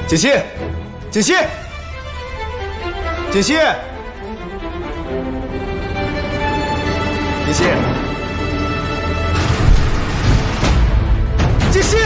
锦溪，锦溪，锦溪，锦溪，锦溪。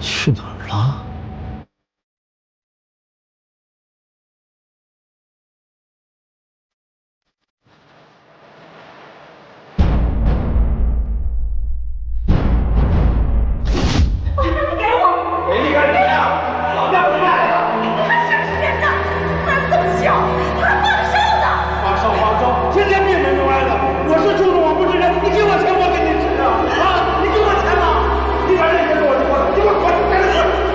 去哪儿了？给我！给你干什么呀？老娘不卖了！他啥时间的？胆子这么小，他放手的！放手！天天变本加厉的！我是猪肉，我不吃人，你给我钱，我给你吃啊！啊！你给我钱吗？你把这钱给我就过来，你给我滚！赶紧滚！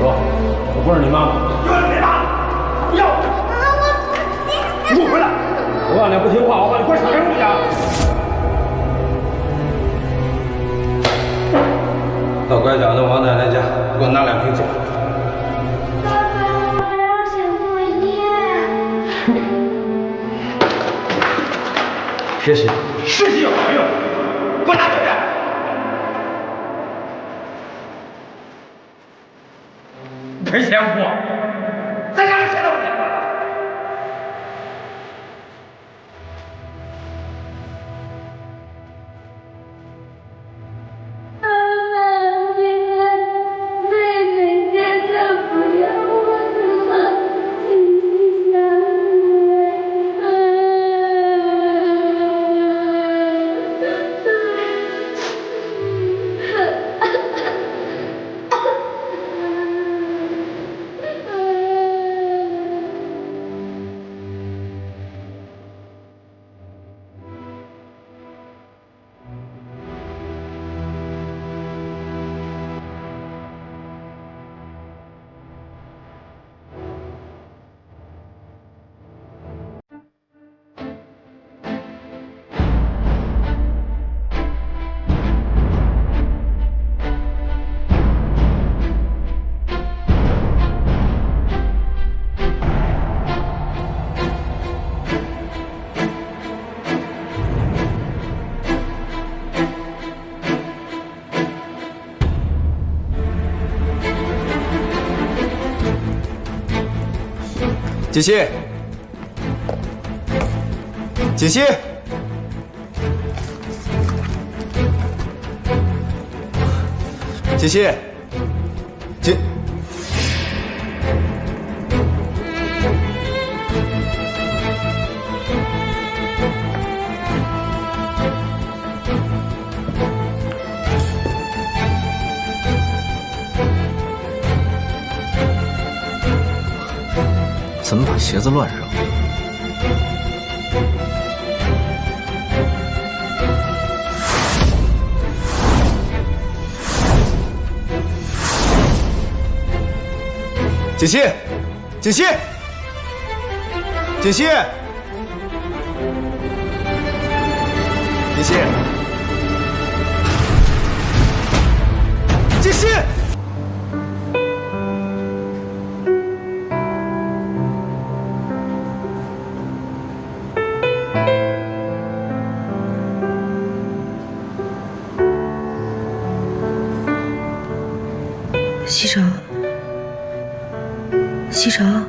我不是你妈妈，就是你妈！不要！你给我回来！我让你不听话，我把你关小人屋去！到拐角的王奶奶家，给我拿2瓶酒。爸爸，我还要写作业。学习。学习有啥用？给我拿酒去！ 赔钱货，咱家人谁都不钱花。妈妈，妹妹现在不要我了，请锦溪，锦溪，锦溪，锦怎么把鞋子乱扔？锦溪，锦溪，锦溪，锦溪，锦溪。 西城，西城，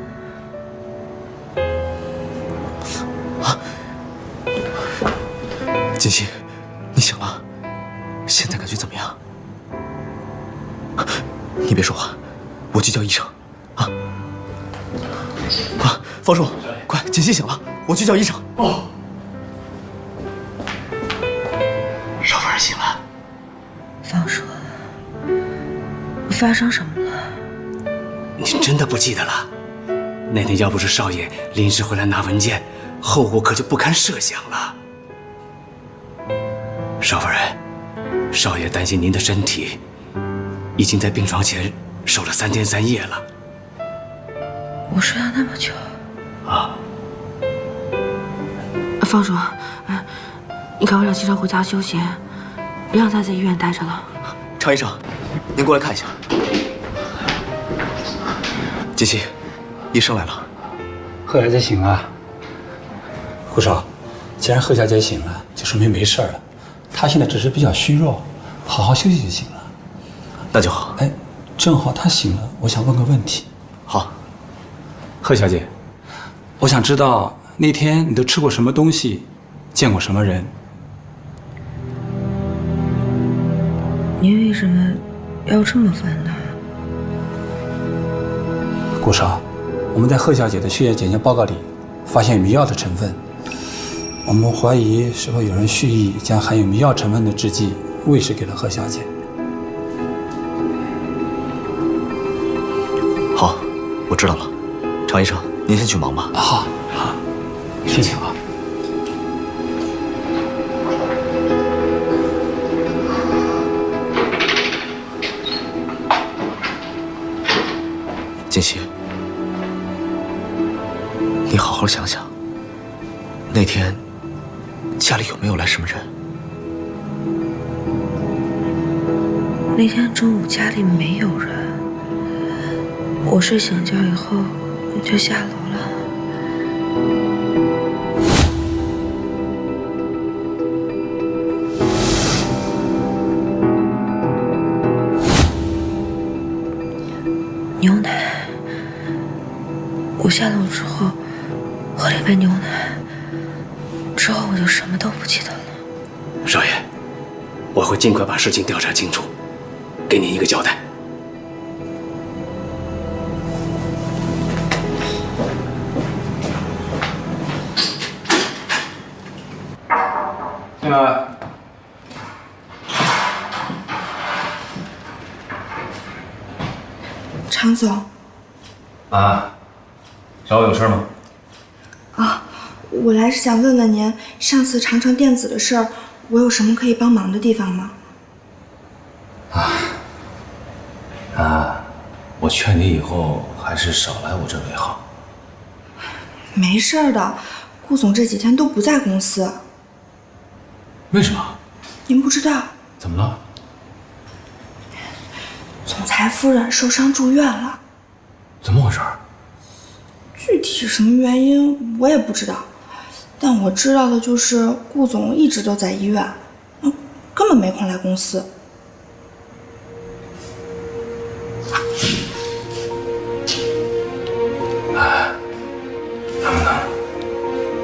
锦溪，你醒了，现在感觉怎么样？你别说话，我去叫医生。方叔，快，锦溪醒了，我去叫医生。哦。少夫人醒了。方叔。 发生什么了？你真的不记得了？那天要不是少爷临时回来拿文件，后果可就不堪设想了。少夫人，少爷担心您的身体，已经在病床前守了3天3夜了。我睡了那么久啊！方叔，你赶快让西城回家休息，别让他在医院待着了。常医生，您过来看一下。锦溪，医生来了。贺小姐醒了。顾少，既然贺小姐醒了，就说明没事了。她现在只是比较虚弱，好好休息就行了。那就好。哎，正好她醒了，我想问个问题。好。贺小姐，我想知道那天你都吃过什么东西，见过什么人？您为什么要这么问呢？顾少，我们在贺小姐的血液检验报告里发现迷药的成分，我们怀疑是否有人蓄意将含有迷药成分的制剂喂食给了贺小姐。好，我知道了。常医生，您先去忙吧。好，好，谢谢啊。锦溪，你好好想想，那天家里有没有来什么人？那天中午家里没有人，我睡醒觉以后就下楼了。牛奶。我下楼之后喝了一杯牛奶，之后我就什么都不记得了。少爷，我会尽快把事情调查清楚，给您一个交代。进来。常总。啊。找我有事吗？啊，我来是想问问您，上次长城电子的事儿，我有什么可以帮忙的地方吗？我劝你以后还是少来我这为好。没事儿的，顾总这几天都不在公司。为什么？您不知道？怎么了？总裁夫人受伤住院了。怎么回事？具体什么原因我也不知道，但我知道的就是顾总一直都在医院，根本没空来公司。能不能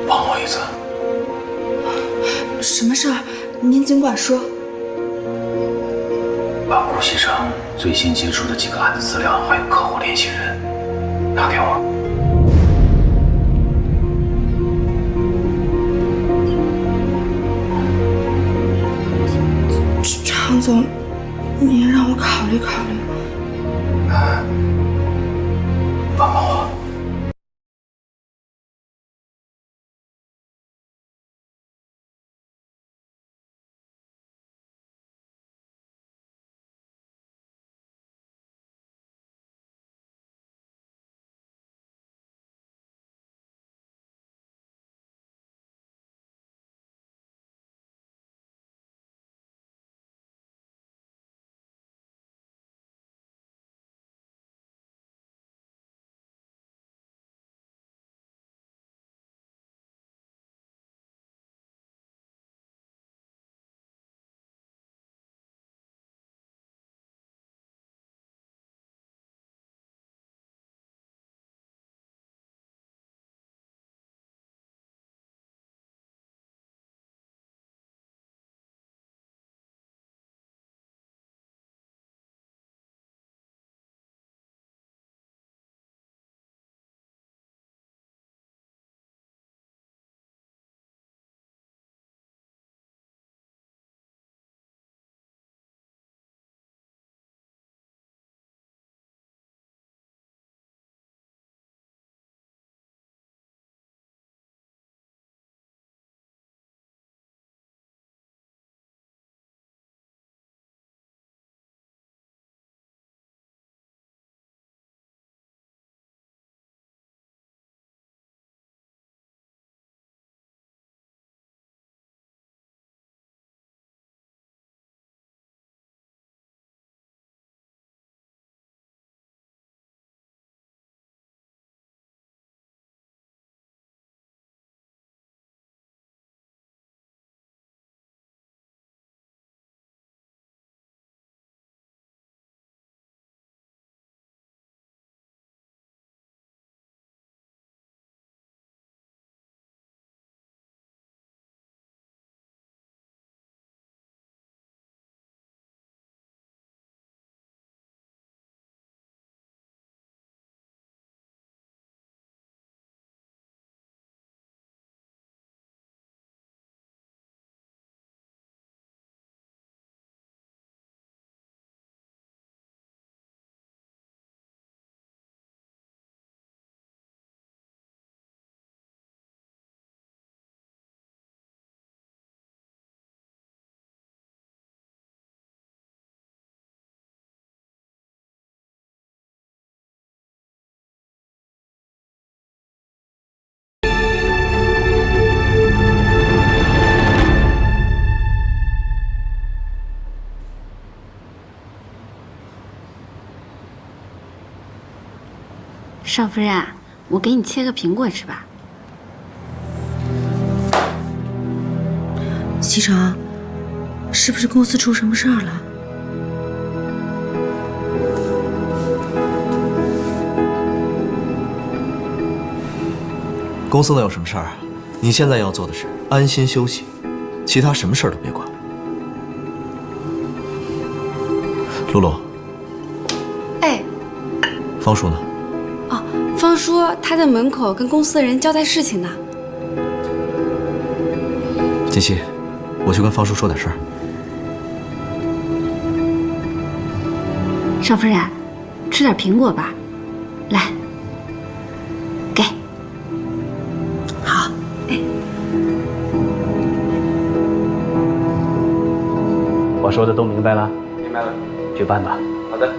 帮我一次？什么事儿？您尽管说。把顾先生最新接触的几个案子资料还有客户联系人拿给我。常总，您让我考虑考虑。帮帮我。少夫人，我给你切个苹果吃吧。西城，是不是公司出什么事儿了？公司能有什么事儿啊？你现在要做的是安心休息，其他什么事儿都别管。露露。哎。方叔呢？哦，方叔他在门口跟公司的人交代事情呢。锦溪，我去跟方叔说点事儿。少夫人，吃点苹果吧，来，给。好，哎。我说的都明白了？明白了，去办吧。好的。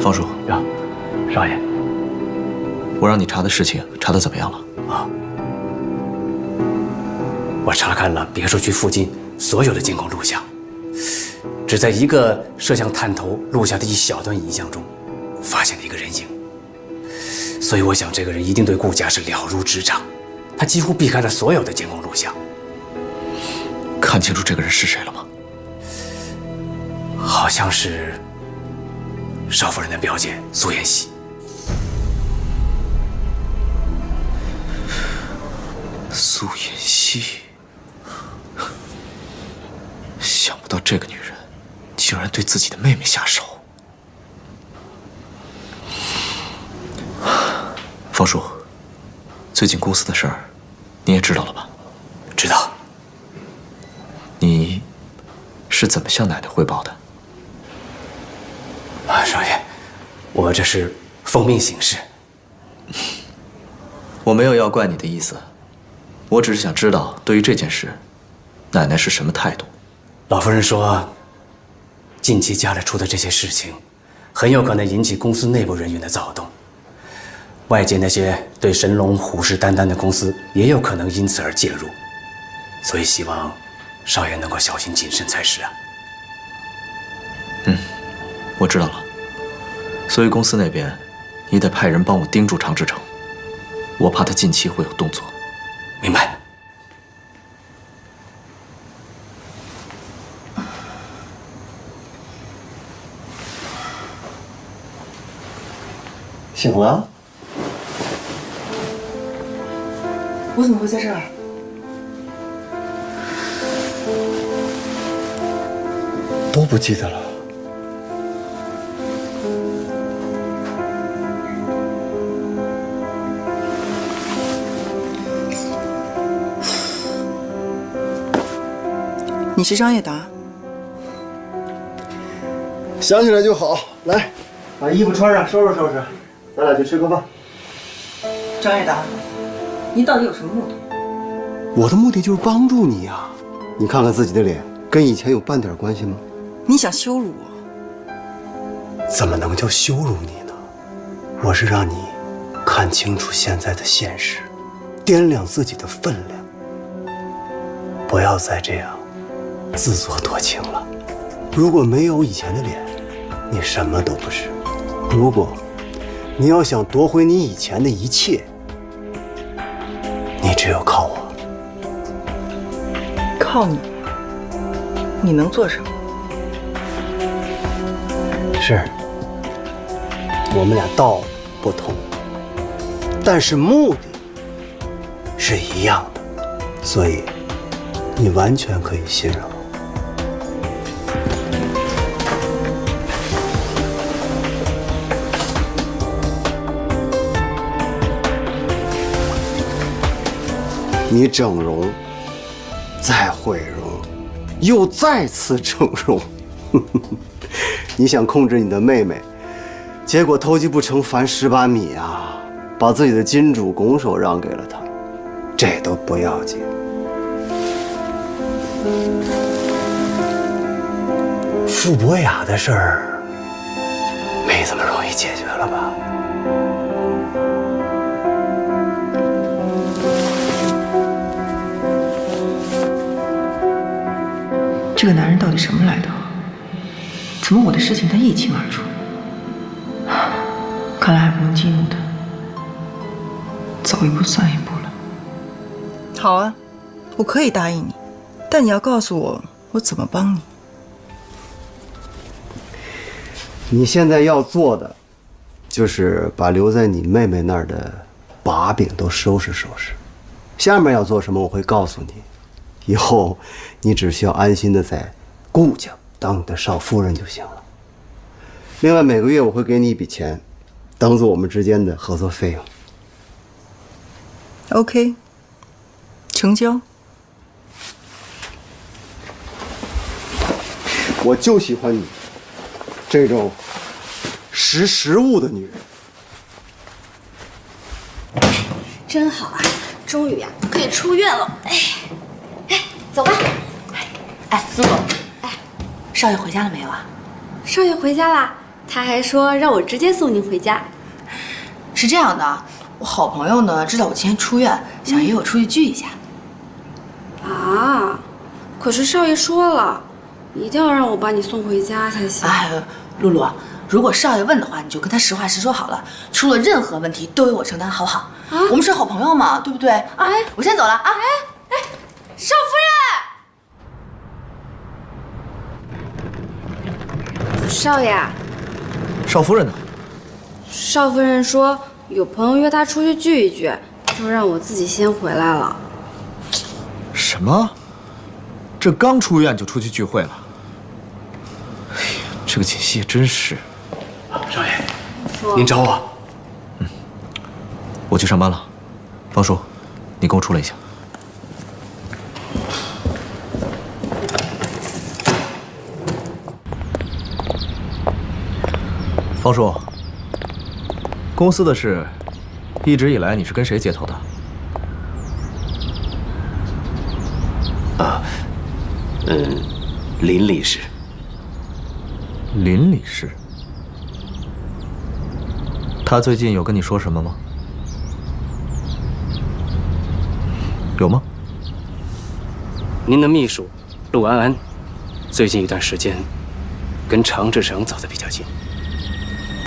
方叔，呀，少爷，我让你查的事情查得怎么样了？啊，我查看了别墅区附近所有的监控录像，只在一个摄像探头录下的一小段影像中，发现了一个人影。所以我想，这个人一定对顾家是了如指掌，他几乎避开了所有的监控录像。看清楚这个人是谁了吗？好像是少夫人的表姐苏妍希。苏妍希，想不到这个女人竟然对自己的妹妹下手。方叔，最近公司的事儿，你也知道了吧？知道。你是怎么向奶奶汇报的？啊，少爷，我这是奉命行事。我没有要怪你的意思，我只是想知道，对于这件事，奶奶是什么态度。老夫人说，近期家里出的这些事情，很有可能引起公司内部人员的躁动，外界那些对神龙虎视眈眈的公司也有可能因此而介入，所以希望少爷能够小心谨慎才是啊。我知道了，所以公司那边，你得派人帮我盯住常志成，我怕他近期会有动作。明白。醒了？我怎么会在这儿？都不记得了。你是张叶达？想起来就好。来，把衣服穿上，收拾收拾，咱俩去吃个饭。张叶达，你到底有什么目的？我的目的就是帮助你呀。你看看自己的脸，跟以前有半点关系吗？你想羞辱我？怎么能叫羞辱你呢？我是让你看清楚现在的现实，掂量自己的分量，不要再这样自作多情了。如果没有以前的脸，你什么都不是。如果你要想夺回你以前的一切，你只有靠我。靠你？你能做什么？是，我们俩道不同，但是目的是一样的，所以你完全可以信任我。你整容，再毁容，又再次整容，你想控制你的妹妹，结果偷鸡不成反18米啊！把自己的金主拱手让给了她，这都不要紧。傅博雅的事儿，没这么容易解决了吧？这个男人到底什么来头？怎么我的事情他一清二楚？看来还不能激怒他，走一步算一步了。好啊，我可以答应你，但你要告诉我我怎么帮你。你现在要做的，就是把留在你妹妹那儿的把柄都收拾收拾。下面要做什么，我会告诉你。以后你只需要安心的在顾家当你的少夫人就行了。另外，每个月我会给你一笔钱，当做我们之间的合作费用。OK， 成交。我就喜欢你这种识时务的女人。真好啊，终于呀可以出院了。哎，走吧。哎，露露，哎，少爷回家了没有啊？少爷回家啦，他还说让我直接送您回家。是这样的，我好朋友呢知道我今天出院，想约我出去聚一下。啊，可是少爷说了，一定要让我把你送回家才行。哎，露露，如果少爷问的话，你就跟他实话实说好了，出了任何问题都由我承担，好不好？啊，我们是好朋友嘛，对不对？啊，我先走了啊。哎，少夫人，少爷。少夫人呢？少夫人说有朋友约她出去聚一聚，就让我自己先回来了。什么？这刚出院就出去聚会了？哎呀，这个锦溪也真是。少爷，您找我？我去上班了。方叔，你跟我出来一下。方叔，公司的事，一直以来你是跟谁接头的？林理事。林理事，他最近有跟你说什么吗？有吗？您的秘书陆安安，最近一段时间跟常志成走得比较近。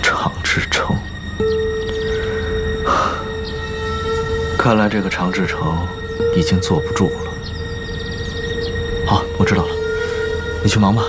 常志成，看来这个常志成已经坐不住了。好，我知道了，你去忙吧。